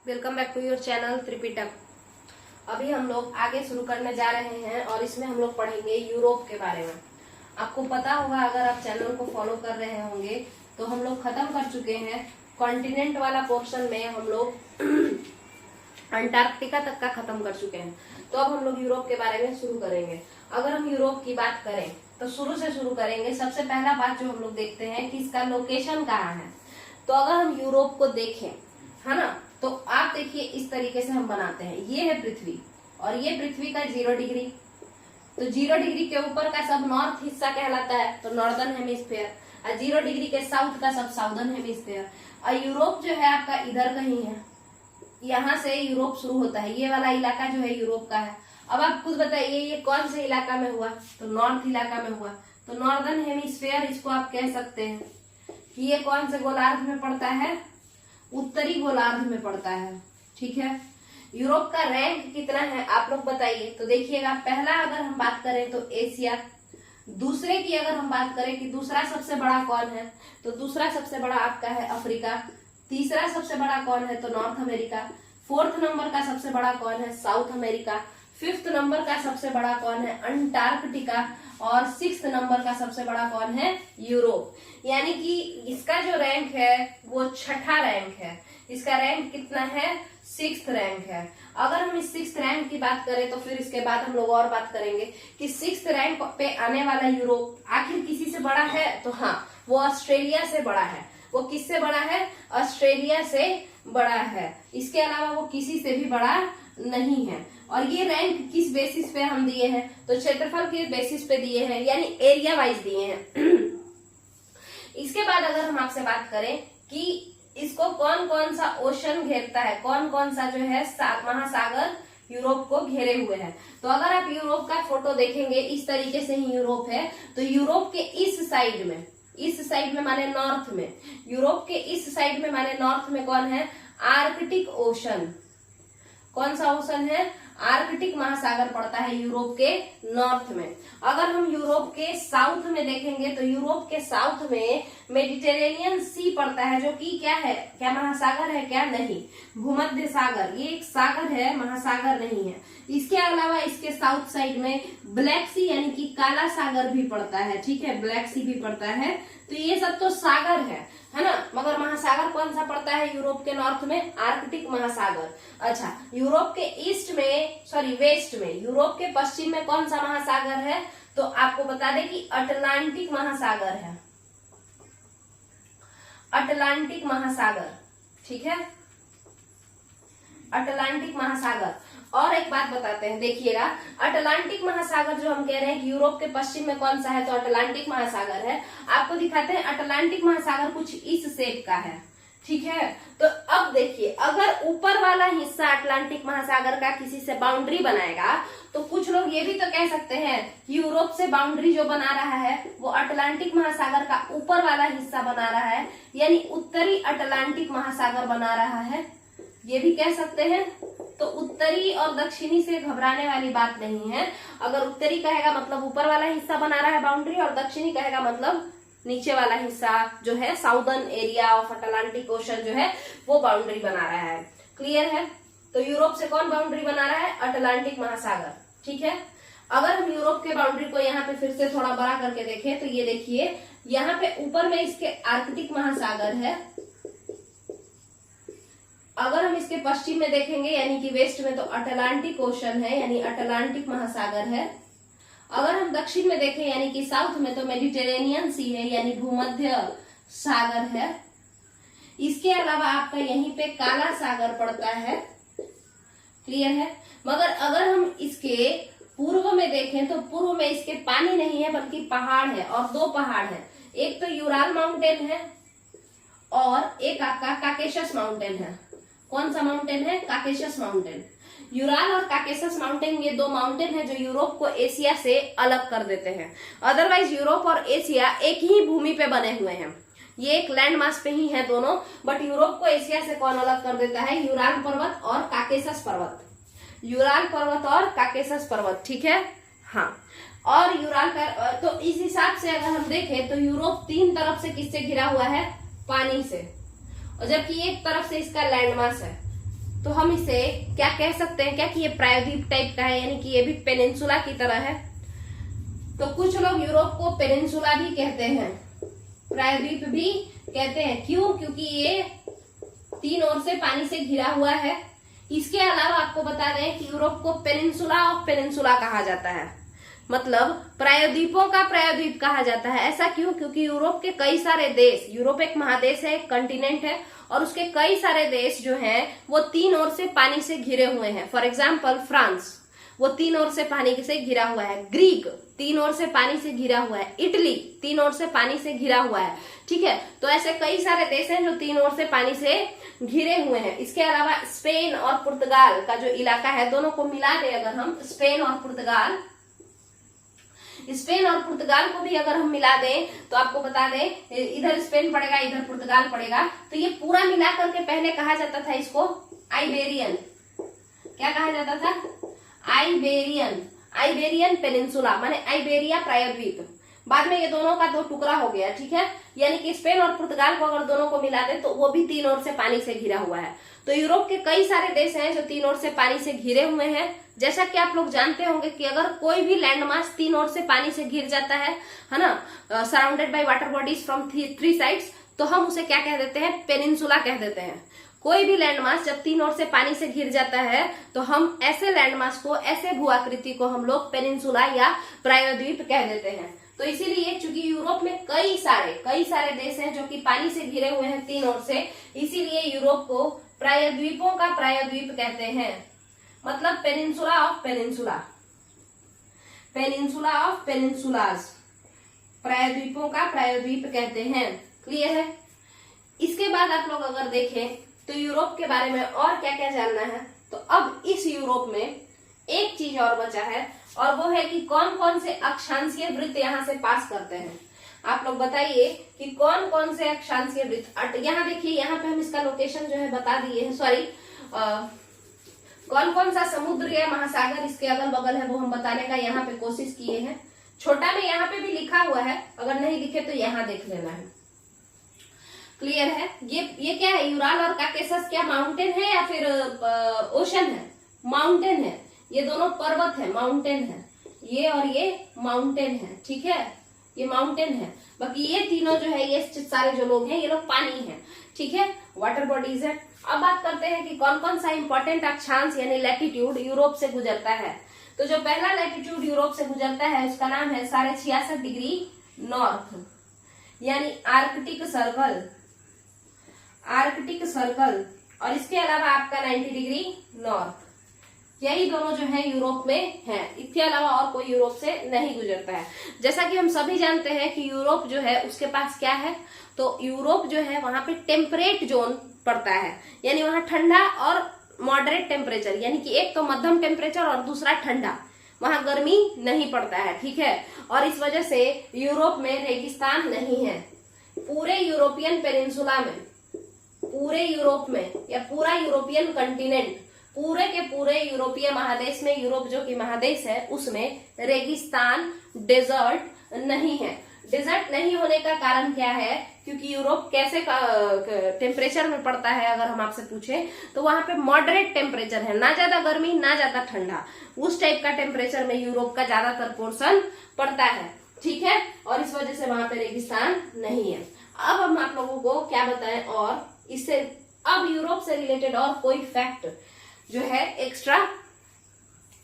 Welcome back to your channel Tripitak. अभी हम लोग आगे शुरू करने जा रहे हैं और इसमें हम लोग पढ़ेंगे यूरोप के बारे में। आपको पता होगा, अगर आप चैनल को फॉलो कर रहे होंगे तो हम लोग खत्म कर चुके हैं कॉन्टिनेंट वाला पोर्शन में। हम लोग अंटार्कटिका तक का खत्म कर चुके हैं। तो अब हम लोग यूरोप के बारे में शुरू करेंगे। अगर हम यूरोप की बात करें तो शुरू से शुरू करेंगे। सबसे पहला बात जो हम लोग देखते हैं कि इसका लोकेशन कहाँ है। तो अगर हम यूरोप को देखें, है ना, तो आप देखिए इस तरीके से हम बनाते हैं। ये है पृथ्वी और ये पृथ्वी का 0 डिग्री। तो 0 डिग्री के ऊपर का सब नॉर्थ हिस्सा कहलाता है, तो नॉर्दर्न हेमिस्फीयर। और 0 डिग्री के साउथ का सब साउदर्न हेमिस्फीयर। और यूरोप जो है आपका इधर कहीं है, यहाँ से यूरोप शुरू होता है। ये वाला इलाका जो है यूरोप का है। अब आप खुद बताइए ये कौन से इलाका में हुआ, तो नॉर्थ इलाका में हुआ। तो नॉर्दर्न हेमिस्फीयर इसको आप कह सकते हैं कि ये कौन से गोलार्ध में पड़ता है, उत्तरी गोलार्ध में पड़ता है। ठीक है। यूरोप का रैंक कितना है आप लोग बताइए। तो देखिएगा, पहला अगर हम बात करें तो एशिया। दूसरे की अगर हम बात करें कि दूसरा सबसे बड़ा कौन है, तो दूसरा सबसे बड़ा आपका है अफ्रीका। तीसरा सबसे बड़ा कौन है, तो नॉर्थ अमेरिका। फोर्थ नंबर का सबसे बड़ा कौन है, साउथ अमेरिका। फिफ्थ नंबर का सबसे बड़ा कौन है, अंटार्कटिका। और सिक्स्थ नंबर का सबसे बड़ा कौन है, यूरोप। यानी कि इसका जो रैंक है वो छठा रैंक है। इसका रैंक कितना है, 6th रैंक है। अगर हम इस 6th रैंक की बात करें तो फिर इसके बाद हम लोग और बात करेंगे कि 6th रैंक पे आने वाला यूरोप आखिर किसी से बड़ा है। तो हाँ, वो ऑस्ट्रेलिया से बड़ा है। वो किससे बड़ा है, ऑस्ट्रेलिया से बड़ा है। इसके अलावा वो किसी से भी बड़ा नहीं है। और ये रैंक किस बेसिस पे हम दिए हैं, तो क्षेत्रफल के बेसिस पे दिए हैं, यानी एरिया वाइज दिए हैं। इसके बाद अगर हम आपसे बात करें कि इसको कौन कौन सा ओशन घेरता है, कौन कौन सा जो है महासागर यूरोप को घेरे हुए हैं। तो अगर आप यूरोप का फोटो देखेंगे, इस तरीके से ही यूरोप है। तो यूरोप के इस साइड में माने नॉर्थ में, यूरोप के इस साइड में माने नॉर्थ में कौन है, आर्कटिक ओशन। कौन सा ओशन है, आर्कटिक महासागर पड़ता है यूरोप के नॉर्थ में। अगर हम यूरोप के साउथ में देखेंगे तो यूरोप के साउथ में मेडिटेरेनियन सी पड़ता है, जो कि क्या है, क्या महासागर है, क्या नहीं, भूमध्य सागर। ये एक सागर है, महासागर नहीं है। इसके अलावा इसके साउथ साइड में ब्लैक सी यानी कि काला सागर भी पड़ता है। ठीक है, ब्लैक सी भी पड़ता है। तो ये सब तो सागर है ना, मगर महासागर कौन सा पड़ता है यूरोप के नॉर्थ में, आर्कटिक महासागर। अच्छा, यूरोप के वेस्ट में, यूरोप के पश्चिम में कौन सा महासागर है, तो आपको बता दें कि अटलांटिक महासागर है। अटलांटिक महासागर, ठीक है, अटलांटिक महासागर। और एक बात बताते हैं, देखिएगा, अटलांटिक महासागर जो हम कह रहे हैं कि यूरोप के पश्चिम में कौन सा है, तो अटलांटिक महासागर है। आपको दिखाते हैं, अटलांटिक महासागर कुछ इस शेप का है। ठीक है। तो अब देखिए, अगर ऊपर वाला हिस्सा अटलांटिक महासागर का किसी से बाउंड्री बनाएगा, तो कुछ लोग ये भी तो कह सकते हैं कि यूरोप से बाउंड्री जो बना रहा है वो अटलांटिक महासागर का ऊपर वाला हिस्सा बना रहा है, यानी उत्तरी अटलांटिक महासागर बना रहा है। ये भी कह सकते हैं। तो उत्तरी और दक्षिणी से घबराने वाली बात नहीं है। अगर उत्तरी कहेगा मतलब ऊपर वाला हिस्सा बना रहा है बाउंड्री, और दक्षिणी कहेगा मतलब नीचे वाला हिस्सा जो है, southern area of Atlantic ocean जो है, वो बाउंड्री बना रहा है। क्लियर है। तो यूरोप से कौन बाउंड्री बना रहा है, अटलांटिक महासागर। ठीक है। अगर हम यूरोप के बाउंड्री को यहाँ पे फिर से थोड़ा बड़ा करके देखें, तो ये देखिए, यहाँ पे ऊपर में इसके आर्कटिक महासागर है। अगर हम इसके पश्चिम में देखेंगे यानी कि वेस्ट में, तो अटलांटिक ओशन है, यानी अटलांटिक महासागर है। अगर हम दक्षिण में देखें यानी कि साउथ में, तो मेडिटेरेनियन सी है, यानी भूमध्य सागर है। इसके अलावा आपका यहीं पे काला सागर पड़ता है। क्लियर है। मगर अगर हम इसके पूर्व में देखें तो पूर्व में इसके पानी नहीं है बल्कि पहाड़ है, और 2 पहाड़ है। एक तो यूराल माउंटेन है और एक आपका काकेशस माउंटेन है। कौन सा माउंटेन है, काकेशस माउंटेन। यूराल और काकेशस माउंटेन, ये 2 माउंटेन है जो यूरोप को एशिया से अलग कर देते हैं। अदरवाइज यूरोप और एशिया एक ही भूमि पे बने हुए हैं, ये एक लैंड मास पे ही है दोनों। बट यूरोप को एशिया से कौन अलग कर देता है, यूराल पर्वत और काकेशस पर्वत। यूराल पर्वत और काकेशस पर्वत। ठीक है। हाँ, और यूराल का, तो इस हिसाब से अगर हम देखें तो यूरोप 3 तरफ से किससे घिरा हुआ है, पानी से, और जबकि एक तरफ से इसका लैंडमास है। तो हम इसे क्या कह सकते हैं क्या कि ये प्रायद्वीप टाइप का है, यानी कि ये भी पेनिनसुला की तरह है। तो कुछ लोग यूरोप को पेनिनसुला भी कहते हैं, प्रायद्वीप भी कहते हैं। क्यों? क्योंकि ये 3 ओर से पानी से घिरा हुआ है। इसके अलावा आपको बता दें कि यूरोप को पेनिनसुला ऑफ पेनिनसुला कहा जाता है, मतलब प्रायद्वीपों का प्रायद्वीप कहा जाता है। ऐसा क्यों? क्योंकि यूरोप के कई सारे देश, यूरोप एक महादेश है, एक कंटिनेंट है, और उसके कई सारे देश जो हैं वो 3 ओर से पानी से घिरे हुए हैं। फॉर एग्जाम्पल फ्रांस, वो 3 ओर से पानी से घिरा हुआ है। ग्रीक 3 ओर से पानी से घिरा हुआ है। इटली 3 ओर से पानी से घिरा हुआ है। ठीक है, तो ऐसे कई सारे देश हैं जो 3 ओर से पानी से घिरे हुए हैं। इसके अलावा स्पेन और पुर्तगाल का जो इलाका है, दोनों को मिला दे अगर हम, स्पेन और पुर्तगाल को भी अगर हम मिला दें तो आपको बता दें, इधर स्पेन पड़ेगा, इधर पुर्तगाल पड़ेगा, तो ये पूरा मिला करके पहले कहा जाता था इसको आइबेरियन। क्या कहा जाता था? आइबेरियन पेनिनसुला, माने आइबेरिया प्रायद्वीप। बाद में ये दोनों का 2 टुकड़ा हो गया। ठीक है, यानी कि स्पेन और पुर्तगाल को अगर दोनों को मिला दे तो वो भी 3 ओर से पानी से घिरा हुआ है। तो यूरोप के कई सारे देश हैं जो 3 ओर से पानी से घिरे हुए हैं। जैसा कि आप लोग जानते होंगे कि अगर कोई भी लैंडमास 3 ओर से पानी से घिर जाता है ना, surrounded by water bodies from 3 sides, तो हम उसे क्या कह देते हैं? पेनिनसुला कह देते हैं। कोई भी लैंडमास जब 3 ओर से पानी से घिर जाता है तो हम ऐसे लैंडमास को, ऐसे भूआकृति को हम लोग पेनिनसुला या प्रायद्वीप कह देते हैं। तो इसीलिए चूंकि यूरोप में कई सारे देश हैं जो कि पानी से घिरे हुए हैं 3 ओर से, इसीलिए यूरोप को प्रायद्वीपों का प्रायद्वीप कहते हैं, मतलब पेनिनसुला ऑफ पेनिनसुलाज, प्रायद्वीपों का प्रायद्वीप कहते हैं। क्लियर है? इसके बाद आप लोग अगर देखें तो यूरोप के बारे में और क्या क्या जानना है, तो अब इस यूरोप में एक चीज और बचा है, और वो है कि कौन कौन से अक्षांशीय वृत्त यहाँ से पास करते हैं। आप लोग बताइए कि कौन कौन से अक्षांशीय वृत्त। यहाँ देखिए, यहाँ पे हम इसका लोकेशन जो है बता दिए हैं, सॉरी, कौन कौन सा समुद्र या महासागर इसके अगल बगल है वो हम बताने का यहाँ पे कोशिश किए हैं। छोटा में यहाँ पे भी लिखा हुआ है, अगर नहीं लिखे तो यहाँ देख लेना है। क्लियर है? ये क्या है? यूराल और काकेशस क्या माउंटेन है या फिर ओशन है? माउंटेन है। ये दोनों पर्वत है, माउंटेन है। ये और ये माउंटेन है। ठीक है, ये माउंटेन है। बाकी ये तीनों जो है, ये सारे जो लोग हैं, ये लोग पानी है। ठीक है, वाटर बॉडीज है। अब बात करते हैं कि कौन कौन सा इंपॉर्टेंट अक्षांश यानी लैटिट्यूड यूरोप से गुजरता है। तो जो पहला लैटिट्यूड यूरोप से गुजरता है उसका नाम है 66.5 डिग्री नॉर्थ, यानी आर्कटिक सर्कल, और इसके अलावा आपका 90 डिग्री नॉर्थ। यही दोनों जो है यूरोप में है, इसके अलावा और कोई यूरोप से नहीं गुजरता है। जैसा कि हम सभी जानते हैं कि यूरोप जो है उसके पास क्या है, तो यूरोप जो है वहां पे टेम्परेट जोन पड़ता है, यानी वहां ठंडा और मॉडरेट टेम्परेचर, यानी कि एक तो मध्यम टेम्परेचर और दूसरा ठंडा, वहां गर्मी नहीं पड़ता है। ठीक है, और इस वजह से यूरोप में रेगिस्तान नहीं है। पूरे यूरोपियन पेनिनसुला में, पूरे यूरोप में या पूरा यूरोपियन कंटिनेंट, पूरे के पूरे यूरोपीय महादेश में, यूरोप जो कि महादेश है उसमें रेगिस्तान, डेजर्ट नहीं है। डेजर्ट नहीं होने का कारण क्या है? क्योंकि यूरोप कैसे टेम्परेचर में पड़ता है, अगर हम आपसे पूछे तो वहां पे मॉडरेट टेम्परेचर है, ना ज्यादा गर्मी ना ज्यादा ठंडा, उस टाइप का टेम्परेचर में यूरोप का ज्यादातर पोर्शन पड़ता है। ठीक है, और इस वजह से वहां पे रेगिस्तान नहीं है। अब हम आप लोगों को क्या बताएं, और इससे अब यूरोप से रिलेटेड और कोई फैक्ट जो है एक्स्ट्रा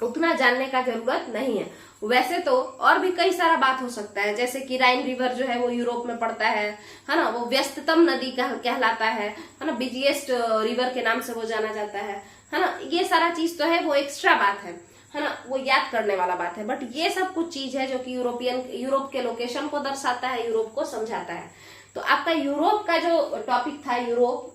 उतना जानने का जरूरत नहीं है। वैसे तो और भी कई सारा बात हो सकता है, जैसे कि राइन रिवर जो है वो यूरोप में पड़ता है ना, वो व्यस्ततम नदी कहलाता है ना, बिजिएस्ट रिवर के नाम से वो जाना जाता है ना। ये सारा चीज तो है वो एक्स्ट्रा बात है ना, वो याद करने वाला बात है। बट ये सब कुछ चीज है जो कि यूरोप के लोकेशन को दर्शाता है, यूरोप को समझाता है। तो आपका यूरोप का जो टॉपिक था यूरोप,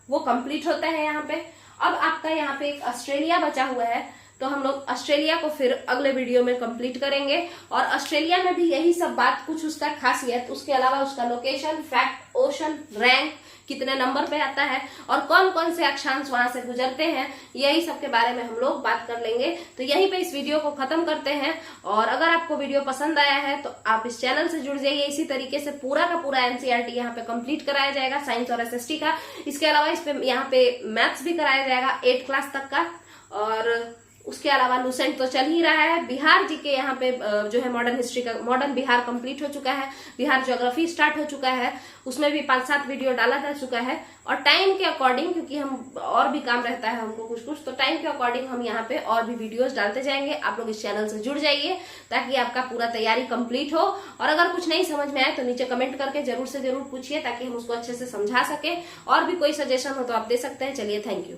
वो कंप्लीट होता है यहाँ पे। अब आपका यहाँ पे एक ऑस्ट्रेलिया बचा हुआ है, तो हम लोग ऑस्ट्रेलिया को फिर अगले वीडियो में कंप्लीट करेंगे। और ऑस्ट्रेलिया में भी यही सब बात, कुछ उसका खासियत, उसके अलावा उसका लोकेशन, फैक्ट, ओशन, रैंक, कितने नंबर पे आता है और कौन कौन से अक्षांश वहां से गुजरते हैं, यही सब के बारे में हम लोग बात कर लेंगे। तो यहीं पे इस वीडियो को खत्म करते हैं। और अगर आपको वीडियो पसंद आया है तो आप इस चैनल से जुड़ जाइए। इसी तरीके से पूरा का पूरा एनसीईआरटी यहाँ पे कंप्लीट कराया जाएगा, साइंस और एसएसटी का। इसके अलावा इस पे यहाँ पे मैथ्स भी कराया जाएगा 8 क्लास तक का। और उसके अलावा लूसेंट तो चल ही रहा है। बिहार जी के यहाँ पे जो है मॉडर्न हिस्ट्री का मॉडर्न बिहार कंप्लीट हो चुका है। बिहार ज्योग्राफी स्टार्ट हो चुका है, उसमें भी 5-7 वीडियो डाला जा चुका है। और टाइम के अकॉर्डिंग, क्योंकि हम और भी काम रहता है हमको कुछ कुछ, तो टाइम के अकॉर्डिंग हम यहाँ पे और भी वीडियोस डालते जाएंगे। आप लोग इस चैनल से जुड़ जाइए ताकि आपका पूरा तैयारी कंप्लीट हो। और अगर कुछ नहीं समझ में आए तो नीचे कमेंट करके जरूर से जरूर पूछिए ताकि हम उसको अच्छे से समझा सके। और भी कोई सजेशन हो तो आप दे सकते हैं। चलिए, थैंक यू।